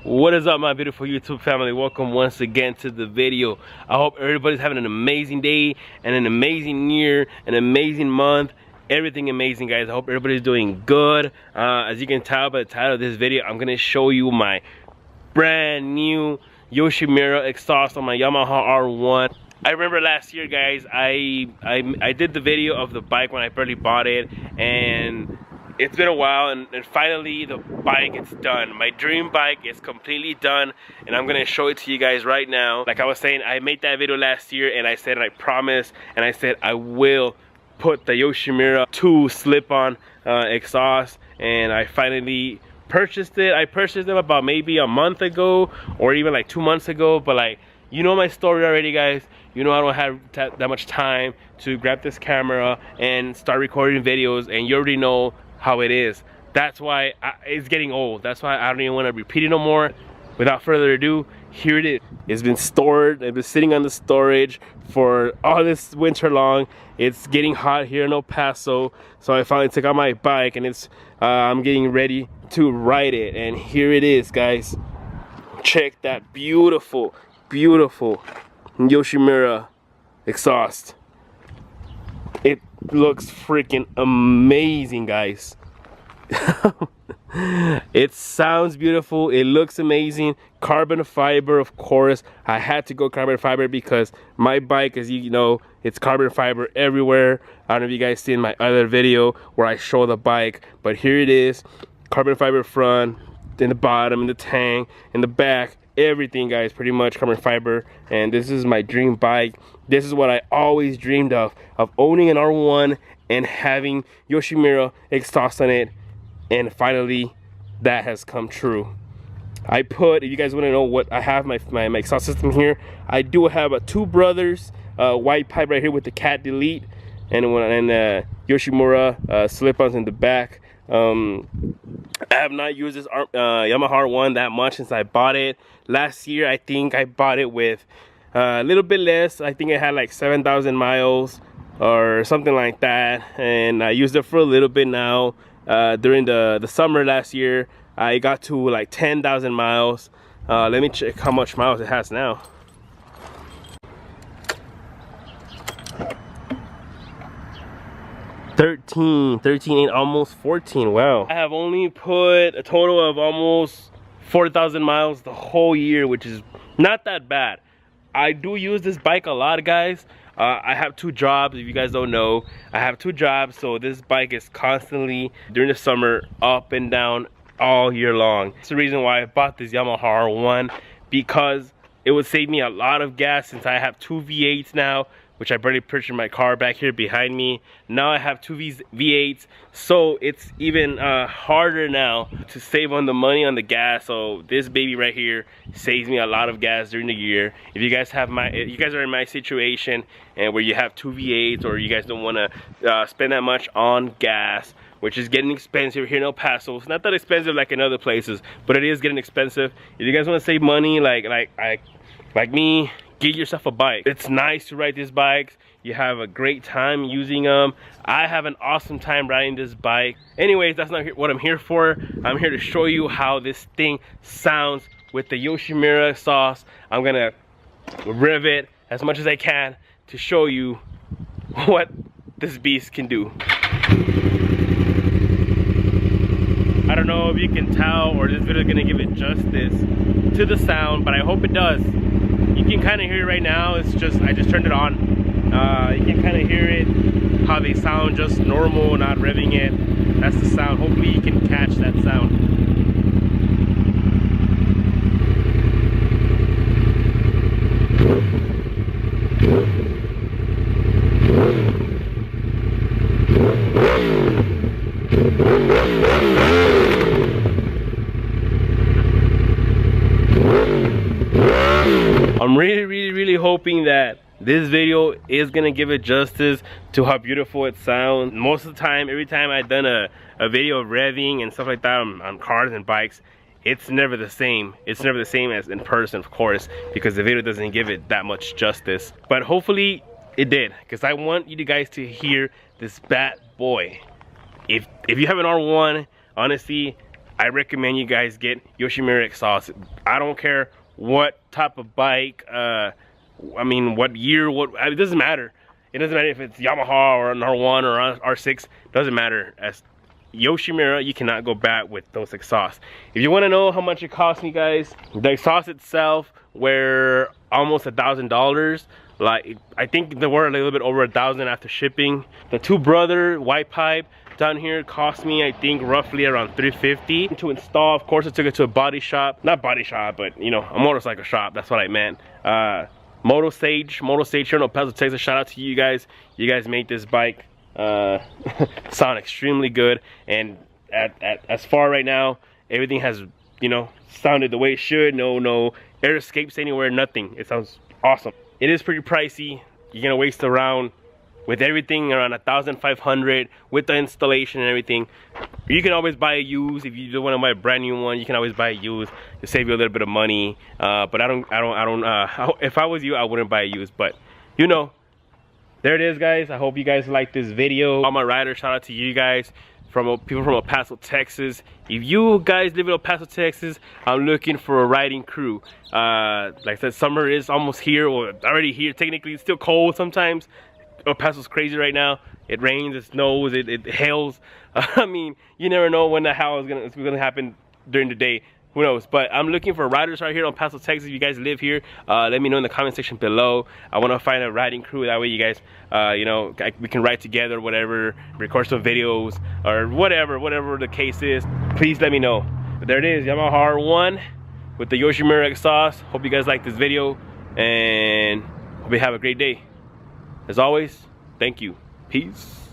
What is up, my beautiful YouTube family? Welcome once again to the video. I hope everybody's having an amazing day and an amazing year, an amazing month, everything amazing, guys. I hope everybody's doing good. As you can tell by the title of this video, I'm gonna show you my brand new YOSHIMURA exhaust on my Yamaha R1. I remember last year, guys, I did the video of the bike when I barely bought it, and it's been a while, and finally the bike is done. My dream bike is completely done, and I'm gonna show it to you guys right now. Like I was saying, I made that video last year, and I said, and I promised, and I said I will put the YOSHIMURA 2 slip-on exhaust, and I finally purchased it. I purchased them about maybe a month ago, or even like 2 months ago, but like, you know my story already, guys. You know I don't have that much time to grab this camera and start recording videos, and you already know how it is. That's why it's getting old. That's why I don't even want to repeat it no more. Without further ado, here it is. It's been stored. It's been sitting on the storage for all this winter long. It's getting hot here in El Paso, so I finally took out my bike, and it's I'm getting ready to ride it. And here it is, guys. Check that beautiful, beautiful YOSHIMURA exhaust. It looks freaking amazing, guys. It sounds beautiful. It looks amazing. Carbon fiber, of course. I had to go carbon fiber because my bike, as you know, it's carbon fiber everywhere. I don't know if you guys seen my other video where I show the bike, but here it is. Carbon fiber front, in the bottom, in the tank, in the back, everything, guys, pretty much carbon fiber. And this is my dream bike. This is what I always dreamed of owning an R1 and having YOSHIMURA exhaust on it, and finally that has come true. I put, if you guys want to know what I have, my exhaust system here, I do have a Two Brothers white pipe right here with the cat delete, and YOSHIMURA slip-ons in the back. I have not used this Yamaha R1 that much since I bought it. Last year, I think I bought it with a little bit less. I think it had like 7,000 miles or something like that, and I used it for a little bit now. During the summer last year, I got to like 10,000 miles. Let me check how much miles it has now. 13, almost 14. Wow. I have only put a total of almost 4,000 miles the whole year, which is not that bad. I do use this bike a lot, guys. I have 2 jobs. If you guys don't know, I have 2 jobs, so this bike is constantly during the summer up and down all year long. That's the reason why I bought this Yamaha R1, because it would save me a lot of gas, since I have 2 V8s now, which I barely purchased my car back here behind me. Now I have 2 V8s, so it's even harder now to save on the money on the gas. So this baby right here saves me a lot of gas during the year. If you guys are in my situation and where you have 2 V8s, or you guys don't want to spend that much on gas, which is getting expensive here in El Paso. It's not that expensive like in other places, but it is getting expensive. If you guys want to save money like me, get yourself a bike. It's nice to ride these bikes. You have a great time using them. I have an awesome time riding this bike. Anyways, that's not what I'm here for. I'm here to show you how this thing sounds with the YOSHIMURA exhaust. I'm gonna rev it as much as I can to show you what this beast can do. I don't know if you can tell, or this video is gonna give it justice to the sound, but I hope it does. You can kind of hear it right now. It's just, I just turned it on. You can kind of hear it, how they sound just normal, not revving it. That's the sound. Hopefully you can catch that sound. I'm really hoping that this video is gonna give it justice to how beautiful it sounds. Most of the time, every time I've done a video of revving and stuff like that on cars and bikes, it's never the same. It's never the same as in person, of course, because the video doesn't give it that much justice. But hopefully it did, because I want you guys to hear this bad boy. If you have an R1, honestly, I recommend you guys get YOSHIMURA exhaust. I don't care what type of bike, I mean what year, it doesn't matter. It doesn't matter if it's Yamaha or an R1 or R6, doesn't matter. As YOSHIMURA, you cannot go back with those exhausts. If you want to know how much it cost me, guys, the exhaust itself were almost $1,000. Like, I think they were a little bit over $1,000 after shipping. The two brother white pipe down here cost me, I think, roughly around $350 to install. Of course, I took it to a body shop, not body shop, but you know, a motorcycle shop. That's what I meant. Moto Sage here in El Paso, Texas. Shout out to you guys. You guys made this bike sound extremely good, and as far right now, everything has, you know, sounded the way it should. No air escapes anywhere, nothing. It sounds awesome. It is pretty pricey. You're gonna waste around, with everything, around $1,500 with the installation and everything. You can always buy a used. If you don't want to buy a brand new one, you can always buy a used to save you a little bit of money. But I don't if I was you, I wouldn't buy a used. But you know, there it is, guys. I hope you guys like this video. All my riders, shout out to you guys, from people from El Paso, Texas. If you guys live in El Paso, Texas, I'm looking for a riding crew. Like I said, summer is almost here, or already here. Technically, it's still cold sometimes. El Paso's crazy right now. It rains, it snows, it hails. I mean, you never know when the hell is gonna happen during the day. Who knows? But I'm looking for riders right here in El Paso, Texas. If you guys live here, let me know in the comment section below. I want to find a riding crew. That way, you guys, you know, we can ride together, whatever, record some videos or whatever the case is. Please let me know. But there it is, Yamaha R1 with the YOSHIMURA exhaust. Hope you guys like this video, and hope you have a great day. As always, thank you. Peace.